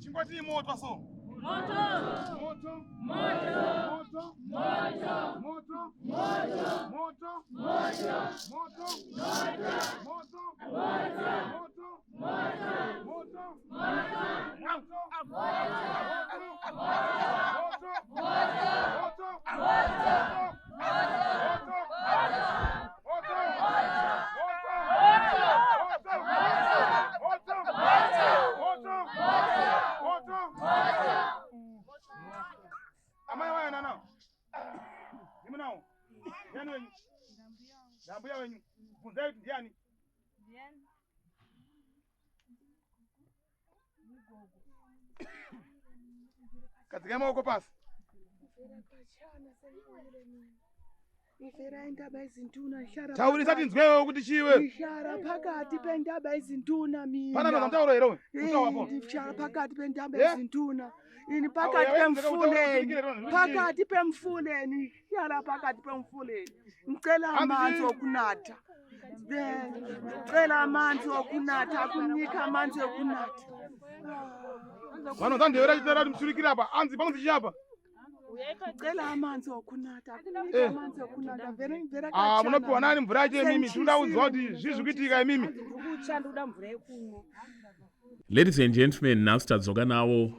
Chingwati moto so. Moto. Moto. Moto. Moto. Moto. Moto. Moto. Moto. Moto. Moto. Amaya waya nana. Mimi nao. Yani wenyu. Jambo ya wenyu. Funza yetu ndiani. Katika mwa uko pasi. Ifera indaba izintuna ishara. Tauri sati nzwewe ukuthi chiwe. Ishara phakathi pendaba izintuna mina. Pana ngamtauro ero. Utawa hapo. Ishara phakathi pendaba izintuna. Ini phakathi pemfuleni. Phakathi pemfuleni. Ishara phakathi pemfuleni. Ngicela amanzi okunatha. Ngicela amanzi okunatha, akunika amanzi okunatha. Vano zandevera chitara msurikira hapa. Anzi panzi chapa. Ngicela amanzi okunatha, akunika amanzi okunatha. Vera Ah, munopiwa nani mvura yache mimi? Tunda udzwa kuti zvizvikuitika mimi. Ladies and gentlemen, now tadzoka nawo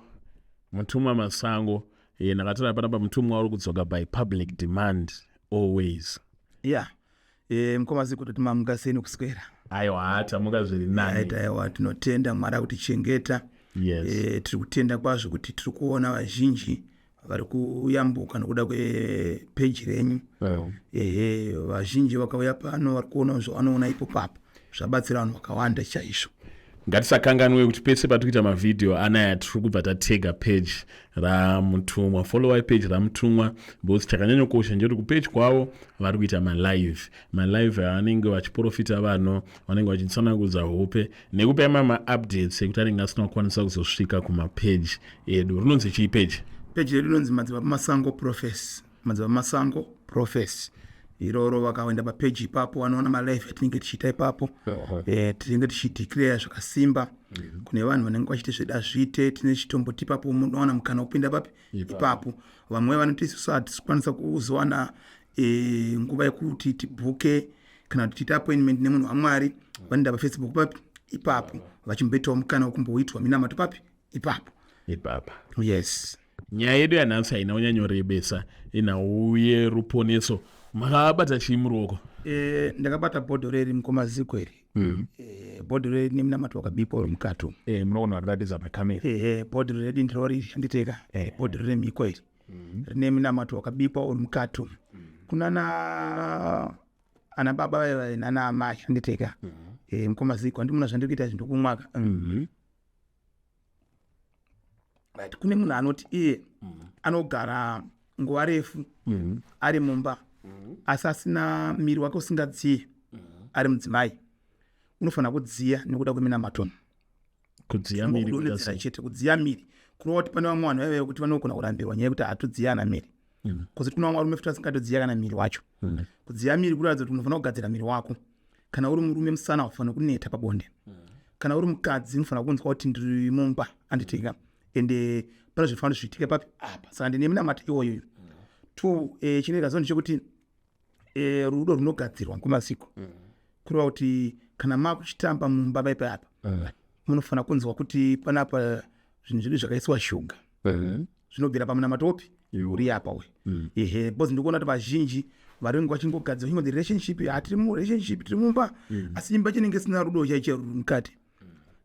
mutumwa Masango. Nakatara panapa mutumwa uri kudzoka by public demand always. Yeah. Mkomazi kuti mamukaseni kuswera. Aiwa hata muka zviri nani. Aiwa tinotenda Mwari kutichengeta. Yes. Tiri kutenda kwazvo kuti tiri kuona vazhinji vari kuyambuka nokuda kwepeji renyu. Vazhinji vakauya pano vari kuona zvavanoona ipo papo. Zvabatsira vanhu vakawanda chaizvo. Ngatisakanganwe kuti pese patikuita mavideo anaya tiri kubva tatega page ramutumwa, follow page ramutumwa, because chakanyanya kukosha ndechekuti kupage kwavo vari kuita malive vanenge vachiprofita vanhu, vanenge vachitsanangudza hope nekupa mama updates ekuti anenge asina kukwanisa kuzosvika kumapage edu. Rinonzi chii page? Page redu rinonzi Madzibaba Masango Profess. Madzibaba Masango Profess. Iroro vakaenda papeji ipapo vanoona malive atinenge tichiita ipapo. Tinenge tichideclare zvakasimba kune vanhu vanenge vachiti zvida zviite. Tine chitomboti ipapo munowana mukana kupinda papi ipapo. Vamwe vanoti isusu hatikwanisa kuzowana nguva yekuti tibhuke kana kuti tiite appointment nemunhu waMwari, vanoenda paFacebook papi ipapo vachimboitawo mukana wekumboitwa minamato papi ipapo. Yes. Nyaya yedu yanhasi haina kunyanyorebesa, inauye ruponeso. Makabata chii muruoko? Ndakabata bhodhoro mukomaziko iri. Bhodhoro rine minamato wakabipa uri mukati. Munoona kuratidza pakamera. Bhodhoro redu ndiro shanditeka. Bhodhoro remhiko iri rine minamato wakabikwa uri mukati. Kunana ana baba nana amai shanditeka. Mukomaziko ndimuna zvandiri kuita zvinhu kumwaka. Right, kune munhu anoti iye anogara nguva refu ari mumba asi asina miri wake usingadziye ari mudzimai, unofanira kudziya nekuda kweminamato. Kudziya miri kudonedzera chete, kudziya miri kurova kuti pane vamwe vanhu vaive kuti vanogona kurambirwa nyaya yekuti hatudziya ana miri. Kozi kuna vamwe varume futi vasingatodziya kana miri wacho. Kudziya miri kuratidza kuti unofanira kugadzira miri wako. Kana uri murume musana unofanira kuneta pabonde. Kana uri mukadzi unofanira kunzwa kuti ndiri mumba anditeka. Ende pane zvifanira zviitike papi apa. Saka ndine minamato iyoyo. Chinoita zvo ndechekuti rudo runogadzirwa kumasiku. Kureva kuti kana makuchitamba mumba paipa apa munofanira kunzwa kuti panapa zvinhu zvedu zvakaiswa shuga. Zvinobvira pamunamato upi uri apa we. Bozi ndikuona kuti vazhinji varinge vachingogadzira chingoti relationship, hatiri murelationship, tiri mumba asi imba chinenge sina rudo chaicho ruri mukati.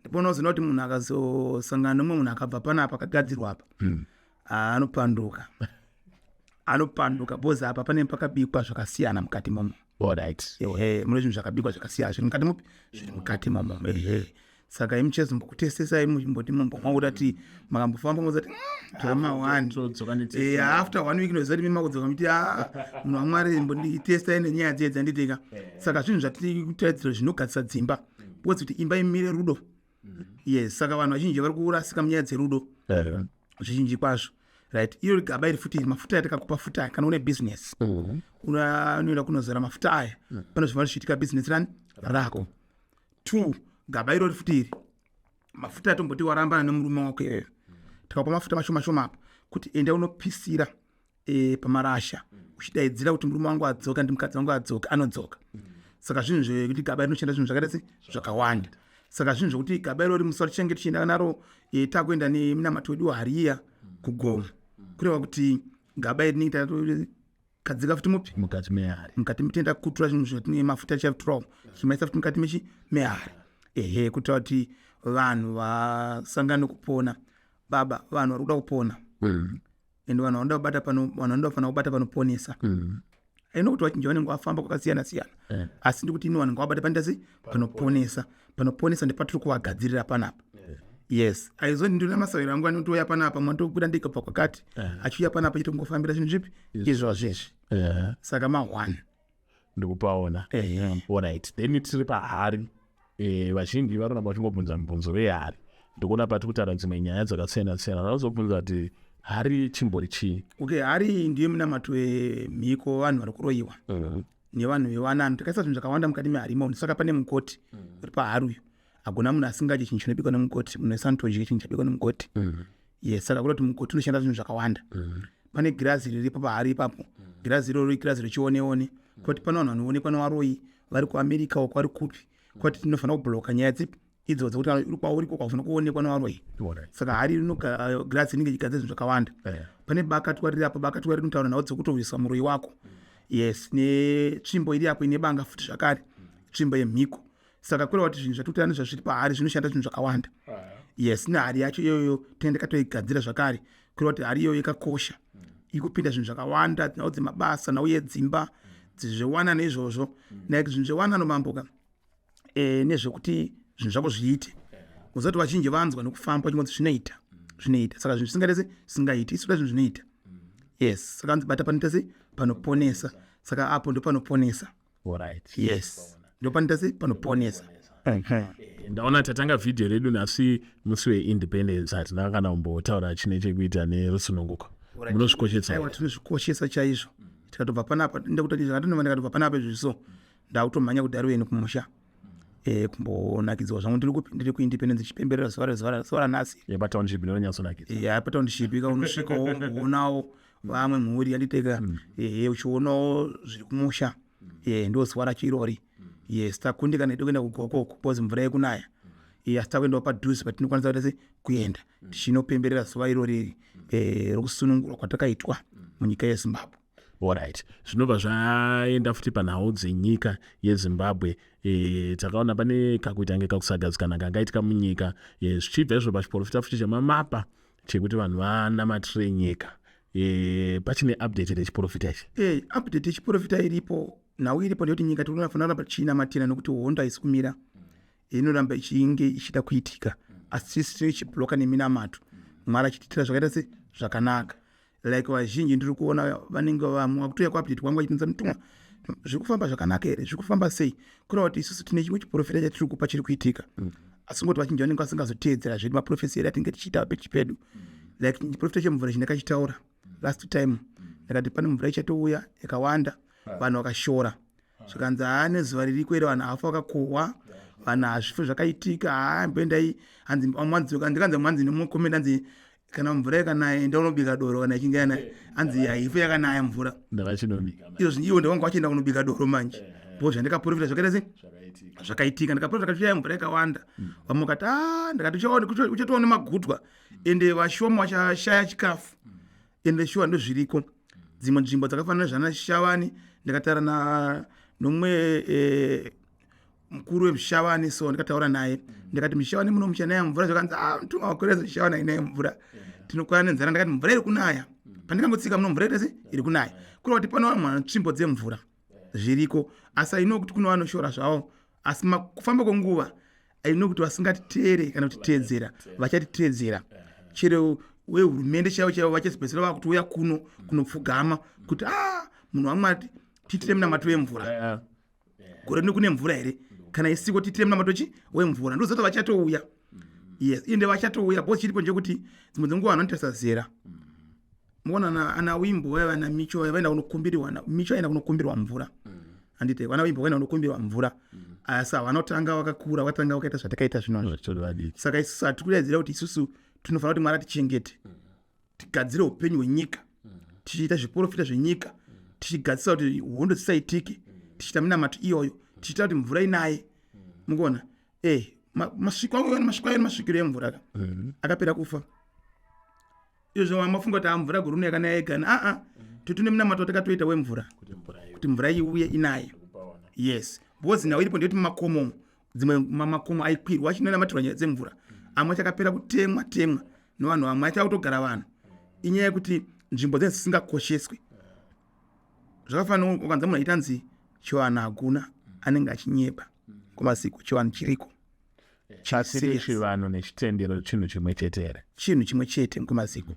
Ndipo unoziona kuti munhu akazosangana nomumwe munhu akabva panapa akagadzirwa apa anopanduka. Anopanduka bozi apa pane pakabikwa zvakasiyana mukati momo. Alright. Mune zvinhu zvakabikwa zvakasiyana zviri mukati mupi zviri mukati momo. Saka imuchezo mbokutesesai muchimboti mumbomwaura kuti makambofamba mozati drama 1 after 1 week noziva kuti mimakudzoka miti munhu waMwari mbonditestai nenyaya dzedzi anditeka. Saka zvinhu zvatiri kutaridzira zvinogadzisa dzimba bodzi kuti imba imire rudo. Yes, saka vanhu vazhinji vari kurasika munyaya dzerudo zvizhinji kwazvo. Right, iyo gaba iri futi mafuta yatakakupa futa kana une business unoenda kunozera mafuta aya pane zvinhu zvichiitika business rako. 2 gaba iro futi iri mafuta atomboti warambana nemurume wako iyoyo tikapa mafuta mashoma apo kuti enda unopisira pamarasha uchidaidzira kuti murume wangu adzoka ndi mukadzi wangu adzoka anodzoka. Saka zvinhu zvekuti gaba rinoshanda zvinhu zvakaita zvakawanda. Saka zvinhu zvokuti gaba irori musi tichenge tichienda naro takuenda nemunamato wedu hariya kugomo kureva kuti gaba iri rinenge kadzika futi mupi mukati mutenda kutura zvinhu zvatine mafuta chavituramo chimaisa futi mukati mehari kuitira kuti vanhu vasangane kupona baba vanhu vari kuda kupona ende vanhu vanofana kubata panoponesa aina kuti vachinji vanenge vafamba kwakasiyana siyana asi ndikuti ino vanenge vabata pandasi panoponesa ndepatiri kuvagadzirira panapa. Yes, aizoni ndina masawiro angu anotoya panapa mwantokuda ndikabva kwakati achiuya panapa chitongofambira zvinhu zvipi izvo zvesvi. Saka ma1 ndikupaona. Alright, then tiri pahari vazhinji varoramba vachingobvunza mibvunzo vehari ndikuona pati kutaura dzimwe nyaya dzakasiyana siyana vanozobvunza kuti hari chimbori chii? Okay, hari ndiyo munamato wemhiko vanhu vari kuroyiwa nevanhu vewanano takaisa zvinhu zvakawanda mukati meharimo. Saka pane mukoti uri pahari uyu agona munhu asingadyi chinhu chinobikwa nemukoti munhu asanotodyi chinhu chabikwa nemukoti. Yes, saka kuda kuti mukoti unoshanda zvinhu zvakawanda. Pane girazi riripo pahari ipapo, girazi iroro igirazi rechioneone kuti pano vanhu vanoonekwa nevaroyi vari kuAmerica uko vari kupi kuti tinofanira kubhuloka nyaya dzipi idzodzo kuti uri kwauriko kwafanira kuonekwa nevaroyi. Saka hari girazi rinenge chigadza zvinhu zvakawanda. Pane bakatwa riri apo, bakatwa rinotaura nhau dzekutowiswa muroyi wako. Yes, netsvimbo iri apo ine banga futi zvakare, tsvimbo yemhiko. Saka kureva kuti zvinhu zvatutana zvazviri pahari zvinoshanda zvinhu zvakawanda. Yes, nehari yacho iyoyo tende katoigadzira zvakare kureva kuti hari iyoyo yakakosha ikupinda zvinhu zvakawanda nhau dzemabasa nhau yedzimba dzezvewana neizvozvo zvinhu zvewana nomamboka nezvekuti zvinhu zvako zviite uzati vazhinji vanzwa nokufamba chingonzi zvinoita saka zvinhu zvisingaiti isuda zvinhu zvinoita. Yes, saka anzibata panoita sei panoponesa. Saka apo ndo panoponesa. Yes, ndo panoita sei panoponesa. Ndaona tatanga vhidhiyo redu nasi musi weindependence hatina kana kumbotaura chine chekuita nerusununguko. Munosvikoshesa aiwa tinozvikoshesa chaizvo. Tikatobva panapa ndekutoti zvakatonova ndikatobva panapa izvo ndakutomhanya kuti ari wenu kumusha kumbonakidzwa zvangu ndiri kuindependence chipemberera zuva ranhasi patownship inonyatsonakidzwa patownship unosvikawo umbonawo vamwe mhuri yanditeka uchionawo zviri kumusha ndo zuva rachirori. Yes, takundika nedu kuenda kugoko kupozi mvura yekunaya. Asi takuendawo padhuze patinokwanisa kuti kuenda tichinopemberera zuva irori rokusunungurwa kwatakaitwa munyika yeZimbabwe. Alright, zvinobva zvaenda futi panhau dzenyika yeZimbabwe. Takaona pane kakuita nge kakusagadzikana kangaitika munyika zvichibva izvo pachiprofita futi chamamapa chekuti vanhu vanamatire nyika. Pachine update rechiprofita ichi. Update yechiprofita iripo nhau iripo ndiyoti nyika tinofanira tichinamatira nokuti hondo haisi kumira inoramba ichinge ichida kuitika asi tisi tichibloka neminamato Mwari achititira zvakaita zvakanaka. Like vazhinji ndiri kuona vanenge vamwe vakutoya kuupdate kwangu vachibvunza mutumwa zviri kufamba zvakanaka here, zviri kufamba sei, kureva kuti isusu tine chimwe chiprofita chatiri kupa chiri kuitika asi ngoti vazhinji vanenge vasingazoteedzera zvedu maprofesi edu atinge tichiita pechi pedu. Like chiprofita chemvura chandakachitaura last time ndakati pane mvura ichatouya yakawanda vanhu vakashora zvikanzi nezuva ririko ere vanhu hafa vakakohwa vanhu hazvifo zvakaitika mboendai hanzi ndikanzi mwanzi nemukomenda hanzi kana mvura yakanaya enda unobika doro kana ichinge yanaya hanzi haifo yakanaya mvura iwo ndavanga vachienda kunobika doro manje bo zvandikaprofita zvakaitika ndikaprofita kachiyaya mvura yakawanda vamwe kati ndakati uchatowa nemagutwa ende vashoma vachashaya chikafu ende shuwa ndo zviriko dzimwe nzvimbo dzakafanana zvana Shavani ndakataura nomwe mukuru weMshavani so ndikataura naye ndikati Mshavani muno muchanaya mvura zvakanzi mtumwa wakoreza Shavani inaye mvura tinokwana nenzara ndakati mvura iri kunaya pandikangotsika muno mvura iri kunaya kureva kuti pano vanhu nzvimbo dzemvura zviriko asi aino kuti kuno vanoshora zvavo asi kufamba kwenguva aino kuti vasingatiteere kana kutiteedzera vachatiteedzera chero wehurumende chaivo vachazipedzera vakutouya kunopfugama kuti munhu wamwati titire munamato wemvura gore nekune mvura here kana isiko titire munamato wemvura ndozoti vachatouya. Yes, ende vachatouya bosi chiripo nje dzimwe dzenguva vanhu vanotasazera muona ana wimbo vana micho vaenda kunokumbirwa micho aenda kunokumbirwa mvura handite vana wimbo vaenda kunokumbirwa mvura asi vanotanga vakakura vatanga vakaita zvatakaita zvino saka isusu hatiri kudaidzira kuti isusu tinofanira kuti Mwari atichengete tigadzire upenyu hwenyika tichiita zviprofita zvenyika tichigadzisa kuti hondo dzisaitike tichiita minamato iyoyo tichiita kuti mvura inaye mukuona masvikiro emvura akapera kufa izvo mafunga kuti mvura guruni yakanaya yegana totune minamato takatoita wemvura kuti mvura iuye inaye yes because nawo iripo ndiyoti mumakomo dzimwe makomo aikwirwa achinonamatirwa nyaya dzemvura amwe achakapera kutemwa nevanhu vamwe achakutogara vanhu inyaya yekuti nzvimbo dzenzi dzisingakosheswi zvakafanira ukanza munhu aitanzi chivanhu hakuna anenge achinyeba kumasiku chivanhu chiriko chasiri chivanhu nechitendero chinhu chimwe chete here chinhu chimwe chete kumasiku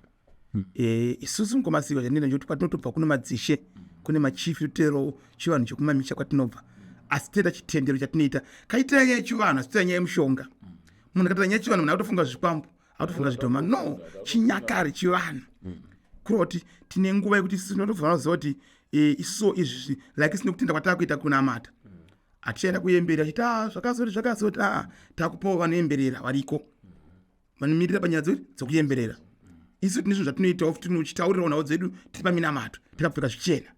isusu mukomasiku chandinoita nekuti kwatinotobva kune madzishe kune machifi totero chivanhu chekumamisha kwatinobva asi toita chitendero chatinoita kaita nyaya yechivanhu asi toita nyaya yemushonga munhu akataura nyaya yechivanhu munhu akutofunga zvikwambo akutofunga zvitoma no chinyakare chivanhu kuroti tine nguva yekuti isusu tinotofanira kuziva kuti isusu izvi like sine kutenda kwatakuita kunamata atichaenda kuyemberera chiti zvakazoti takupawo vanoemberera variko vanomirira panyaya dzokuyemberera isu tine zvinhu zvatinoitawo tinochitaurirawo nhau dzedu tiri paminamato tikapfeka zvichena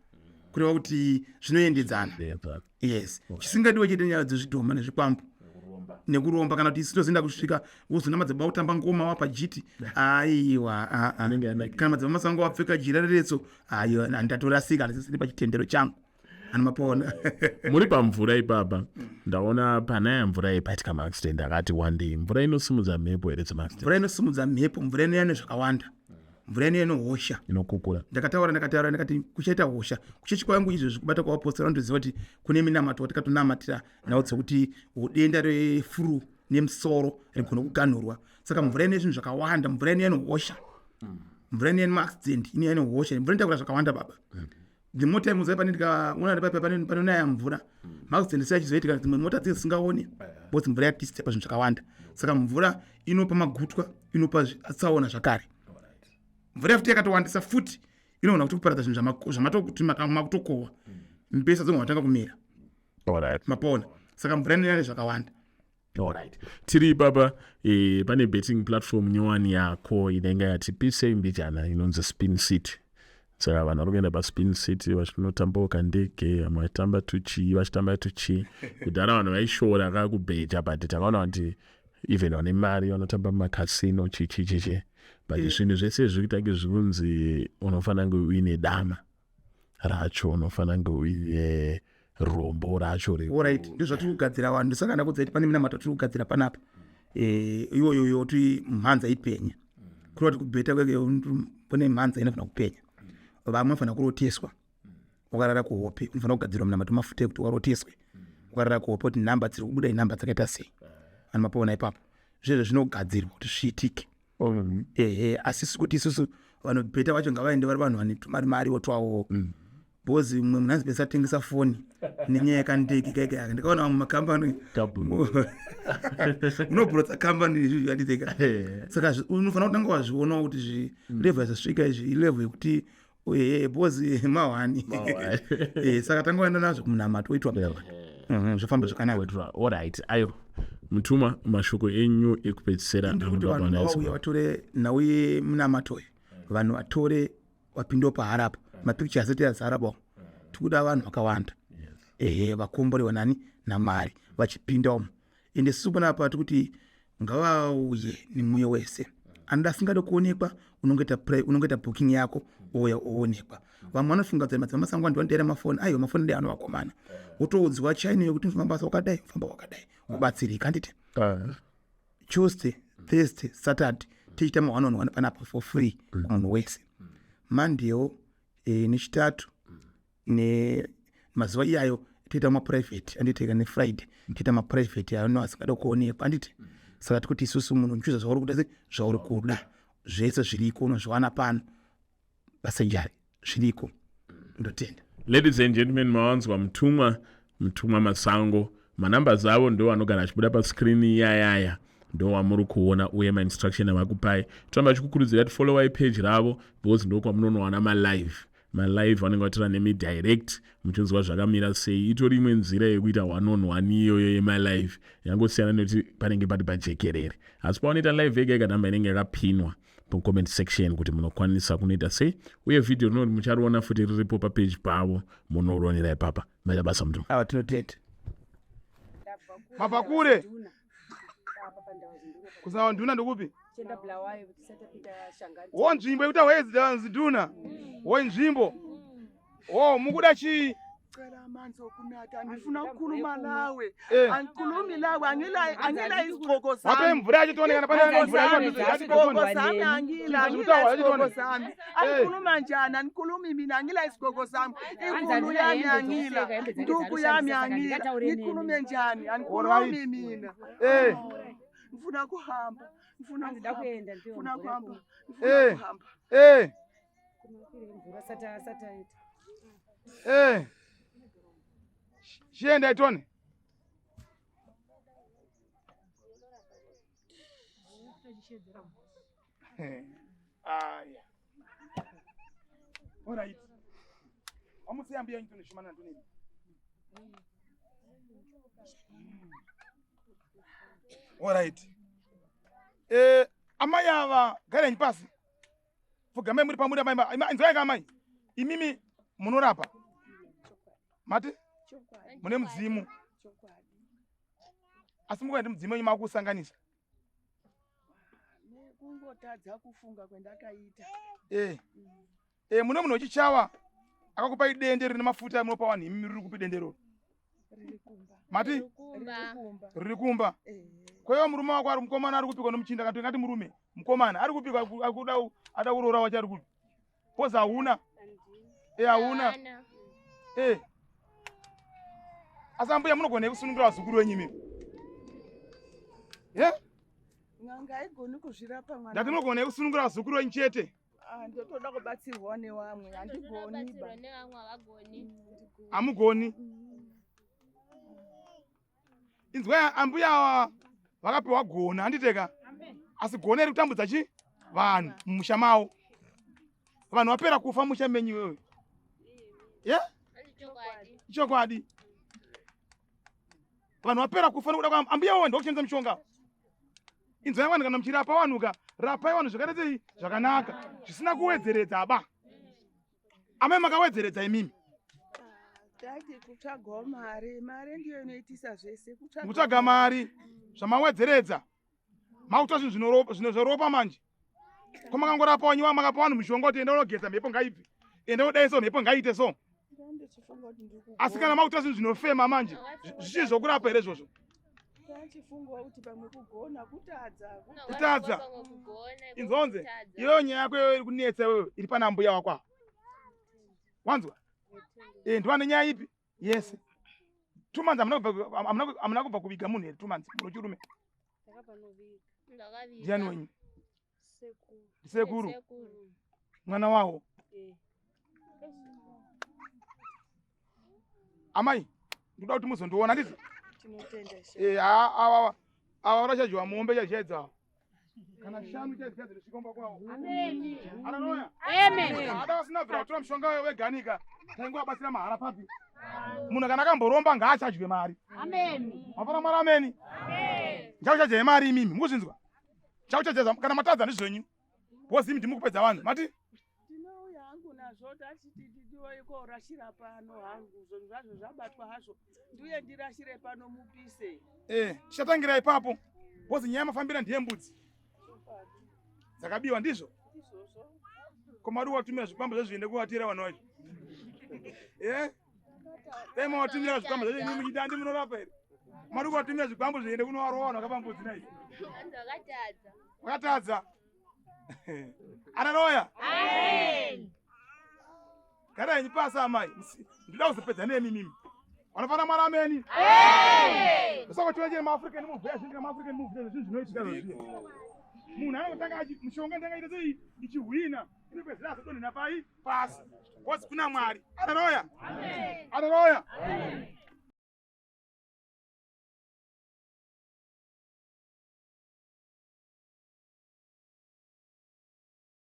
kureva kuti zvinoendedzana yes chisingadiwe chete nyaya dzezvidhoma nezvikwambo nekuromba kana kuti isi tozoenda kusvika uzona madzibaba kutamba ngoma wapajiti aiwa kana madzibaba masango wapfeka jira reretso aiwa handatorasika handisisiri pachitendero changu anomapaona muri pamvura ipapa ndaona panaya mvura ipaitika maaccident akati one day mvura inosimudza mhepo here dzemaaccident mvura inosimudza mhepo mvura inoyane zvakawanda mvura inohosha inokukura ndakataura ndakati kuchaita hosha kuchechi kwangu izvozvi kubata kwavapostora ndoziva kuti kune minamato watakatonamatira nhau dzokuti denda refuru nemusoro rigona kuganhurwa saka mvura ine zvinhu zvakawanda mvura ine inohosha mvura ine maaccident ine inohosha mvura inotakura zvakawanda baba the more time uzai panonaya mvura maaccident sei achizoitika dzimwe mota dzisingaoni bcause mvura yatistepa zvinhu zvakawanda saka mvura inopa magutwa inopa tsaona zvakare mvura yafuti yakatowandisa futi inogona kuti kuparadza zvinhu zvamatokuti makutokohwa mbesa dzonga matanga kumira mapaona saka mvura inoyane zvakawanda alright tiri ipapa pane betting platform nyowani yako inenge yati pise mbijana inonzi Spin City saka vanhu vari kuenda paSpin City vachinotambawo kandege vamwe vachitamba tuchi vachitamba tuchi kudhara vanhu vaishora kakubheja but takaona kuti even vane mari vanotamba mumakasino chichichichi but zvinhu zvese zvirikuitange zvikunzi unofanira kunge uine dama racho unofanira kunge uine rombo racho alright ndizvo zvatiri kugadzira vanhu saka ndakudzaiti pane minamato tiri kugadzira panapa iyoyoyo kuti mhanza ipenya kureva kuti kubheta kweke pane mhanza inofanira kupenya vamwe vanofanira kuroteswa wakarara kuhope unofanira kugadzirwa minamato mafuta ekuti waroteswe wakarara kuhope kuti nhamba dziri kubuda inhamba dzakaita sei vanhu mapaona ipapo zvezvo zvinogadzirwa kuti zviitike asi kuti isusu vanobheta vacho ngavaende vari vanhu vane tumari twawo bhozi mumwe munhu anzi atengesa foni nenyaya yakandege kaikai ndikaona vamwe makambani unobhurotsa kambani anditeka saka unofanira kutanga wazvionawo kuti level yazvasvika izvi ilevel yekuti bhozi mahwani saka tanga waenda nazvo kumunamato woitwa zvofamba zvakanaka alright ayo mutuma mashoko enyu ekupedzisira ndikuti vatore nhau yemunamatoyo vanhu vatore wapindawo paharapa mapicture asati azarabawo tikuda vanhu vakawanda vakomborewa nani namari vachipindamo ende susu panapa tikuti ngavauye nemwoyo wese anda asingade kuonekwa unongoita booking yako ouya oonekwa vamwe vanofunga kuti madzimai masango andiondeera mafoni aiwa mafoni ndei anovakomana wotoudzwa chainiyo kuti nofamba basa wakadai famba wakadai ubatsirika handiti Tuesday Thursday Saturday tichita ma1-on-1 panapa for free munhu wese Mondaywo nechitatu nemazuva iyayo tiita maprivate anditeka neFriday tiita maprivate ano asingada kuonekwa anditi saka tikuti isusu munhu uchiuza zvauri kuda zvauri kuda zvese zviriko unozviwana pano pasejari zviriko ndotenda. Ladies and gentlemen, mawanzwa mtumwa masango manumbers avo ndo anogara achibuda pascreen yaya ndo wamuri kuona uye mainstruction avakupai. Tamba chikukurudzira kuti follow page ravo because ndo kwamunonowana malive malive vanenge vatora nemidirect muchinzwa zvakamira sei. Itori imwe nzira yekuita one-on-one iyoyo yemalive yangosiyana nekuti panenge pati pajekerere. Asi paunoita live yega namba inenge yakapinwa comment section kuti munokwanisa kunoita sei, uye video rinoti muchariona futi riripo papage pavo munoronera ipapa. Maita basa mtu awa tinotete mapakure kusawa nduna ndokupi wo nzvimbo yekuti wedzera nzinduna wo nzvimbo mukuda chii Cela manzo kunata ndifuna ukukhuluma nawe. Angikhulumi nawe angila isigqoko sami. wape mvura yacho tionekana pane mvura yacho Isigqoko sami angila isigqoko sami. Angikhuluma njani angikhulumi mina angila isigqoko sami. Inkulu yami angila. Nduku yami angila. Ngikhulume njani angikhulumi mina. Ngifuna kuhamba. Ngifuna kuhamba. Ngifuna kuhamba. Shienda itone. Aya. Alright. Amusiyambia into nishimana ntuni. Alright. Amayava gare nyipasi. Fugame muri pamuri amai. Inzoeka amai. Imimi munorapa. Mati? Mune mudzimu. Asi mukaenda mudzimu wenyu makusanganisa. Kungotadza kufunga kwendakaita. Mune munhu wechichawa akakupa idende rine mafuta munopa vanhu imimi riri kupi dendero. Mati? Riri kumba. Kwa hiyo murume wako ari mukomana ari kupikwa nomuchinda kana ngati murume mukomana ari kupikwa akuda ada kuroora wacho ari kupi. Poza hauna. Hauna. Asambuya munogona kusunungura vazukuru wenyu mimi. Nganga igoni kuzvirapa mwana. Ndati munogona kusunungura vazukuru wenyu chete. Ndotoda kubatsirwa nevamwe handigoni ba. Amugoni. Inzwa ambuya vakapiwa gona handiteka. Asi gona iri kutambudza chi vanhu mumusha mawo. Vanhu vapera kufa musha menyu wewe. Chokwadi. Vanhu vapera kufa nokuda kwa ambuya wewe ndokuchenza mushonga. Inzwa vanhu kana muchirapa vanhuka rapai vanhu zvakaita zvakanaka zvisina kuwedzeredza ba. Amai makawedzeredza imimi. Tati kutsvagwa mari ndiyo inoitisa zvese kutsvaga mari zvamawedzeredza mauta zvinhu zvinoropa manje kwamakangorapa wanyiwa makapa vanhu mushonga kuti enda unogeza mhepo ngaibve enda udai so mhepo ngaite so asi kana mauta zvinhu zvinofema manje zvichizokurapa here izvozvo tachifunga kuti pamwe kugona kutadza inzonze iyoyo nyaya yako iri kunetsa wewe iri pana mbuya wako wanzwa ndivane nyaya ipi yes 2 months amuna kubva kuviga munhu here 2 months munochirume ndiani wenyu sekuru mwana wawo amai ndoda kuti muzondiona ndizvo ava vachadyiwa mombe chachedza kana shanu chadzika zvichikomba kwavo ananoya ada vasina bvira kutora mushonga weganika tainguva batsira mahara papi munhu kana akamboromba ngaachadye mari mafana mwari ameni nchauchadya mari imimi mukuzvinzwa chauchadya kana matadza ndizvenyu wozi imi ndimukupedza vanhu mati ndinouya hangu nazvo tachiti ndiwoikorashira pano hangu zvinhu zvazvo zvabatwa hazvo ndiuye ndirashire pano mupise tichatangira ipapo wozi nyaya mafambira ndiyembudzi dzakabiwa ndizvo komari watumira zvikwambo zvezviende kuvatira vanhu vacho dai mawatumira zvikwambo zvezviende muchidandi munorapa here mari kuvatumira zvikwambo zviende kunovarowa vanhu vakapambudzi nai vakatadza ananoya garai pasi amai ndida kuzopedza nemimimi vanofana mwari ameni usakotiwechera maafrican movie azvinga maafrican movie zvinhu zvinoitika zozviya munhu anotanga mushonga ndakaita sei ichihwina inopedzera azodonhera pai pasi woti kuna mwari ananoya